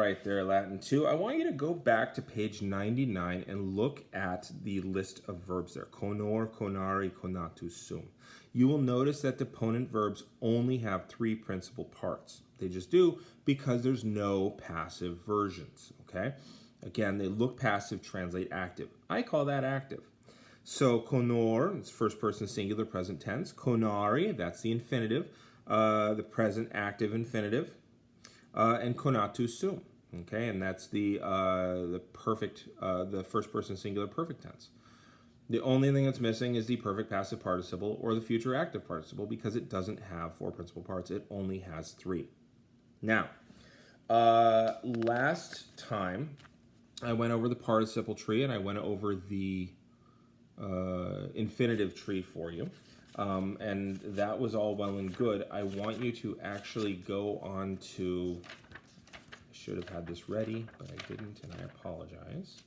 right there, Latin 2. I want you to go back to page 99 and look at the list of verbs there. Conor, conari, conatus, sum. You will notice that deponent verbs only have three principal parts. They just do because there's no passive versions, okay? Again, they look passive, translate active. I call that active. So conor, it's first person singular present tense. Conari, that's the infinitive, the present active infinitive. And conatus sum, okay, and that's the perfect, the first person singular perfect tense. The only thing that's missing is the perfect passive participle or the future active participle because it doesn't have four principal parts. It only has three. Now, last time I went over the participle tree and I went over the infinitive tree for you. And that was all well and good. I want you to actually go on to, I should have had this ready, but I didn't, and I apologize.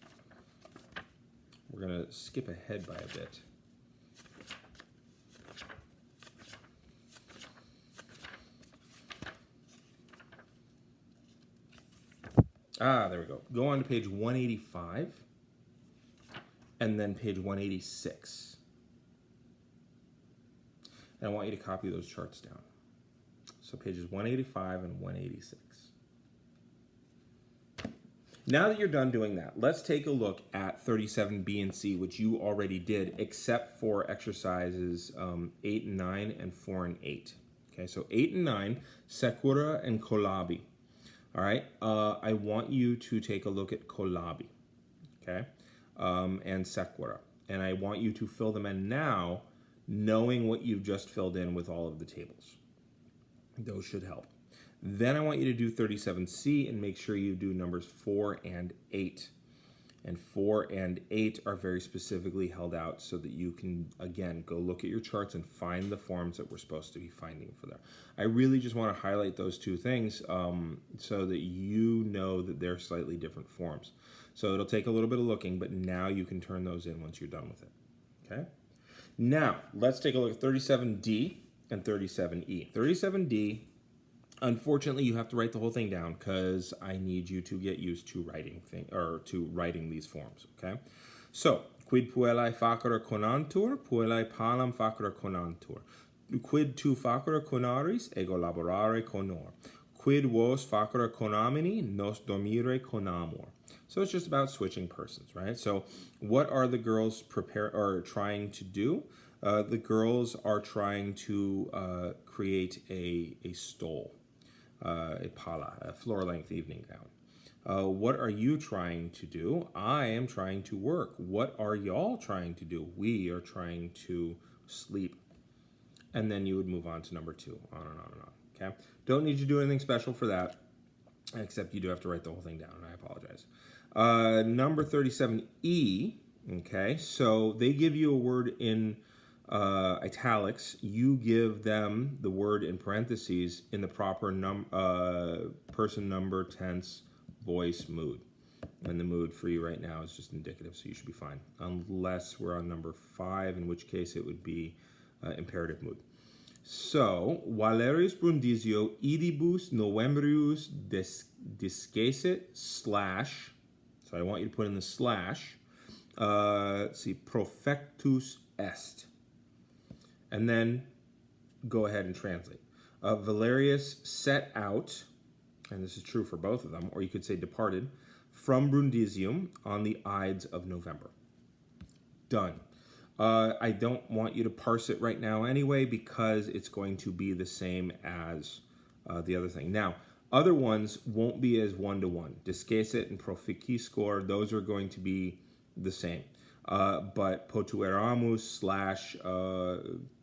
We're going to skip ahead by a bit. There we go. Go on to page 185, and then page 186. And I want you to copy those charts down. So pages 185 and 186. Now that you're done doing that, let's take a look at 37B and C, which you already did, except for exercises 8 and 9 and 4 and 8. Okay, so 8 and 9, secura and kolabi. All right, I want you to take a look at kolabi, okay, and secura. And I want you to fill them in now, knowing what you've just filled in with all of the tables. Those should help. Then I want you to do 37C and make sure you do numbers 4 and 8. And 4 and 8 are very specifically held out so that you can, again, go look at your charts and find the forms that we're supposed to be finding for there. I really just want to highlight those two things so that you know that they're slightly different forms. So it'll take a little bit of looking, but now you can turn those in once you're done with it. Okay? Now, let's take a look at 37D and 37E. 37D, unfortunately, you have to write the whole thing down because I need you to get used to writing these forms, okay? So, quid puellae facere conantur, puellae palam facere conantur. Quid tu facere conaris, ego laborare conor. Quid vos facere conamini, nos dormire conamor. So it's just about switching persons, right? So what are the girls trying to do? The girls are trying to create a stole, a pala, a floor-length evening gown. What are you trying to do? I am trying to work. What are y'all trying to do? We are trying to sleep. And then you would move on to number 2, on and on and on, okay? Don't need you to do anything special for that, except you do have to write the whole thing down, and I apologize. Number 37E, okay, so they give you a word in italics. You give them the word in parentheses in the proper person, number, tense, voice, mood. And the mood for you right now is just indicative, so you should be fine. Unless we're on number 5, in which case it would be imperative mood. So, Valerius Brundisio idibus novembrius discessit slash, so I want you to put in the slash, let's see, profectus est. And then go ahead and translate. Valerius set out, and this is true for both of them, or you could say departed, from Brundisium on the Ides of November. Done. I don't want you to parse it right now anyway because it's going to be the same as the other thing. Now, other ones won't be as one-to-one. Discessit and proficiscor, those are going to be the same. But potueramus slash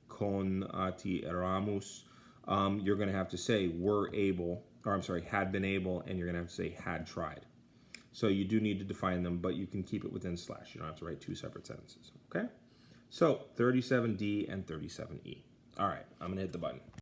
conatieramus, you're going to have to say were able, or I'm sorry, had been able, and you're going to have to say had tried. So you do need to define them, but you can keep it within slash. You don't have to write 2 separate sentences, okay? So 37D and 37E. All right, I'm going to hit the button.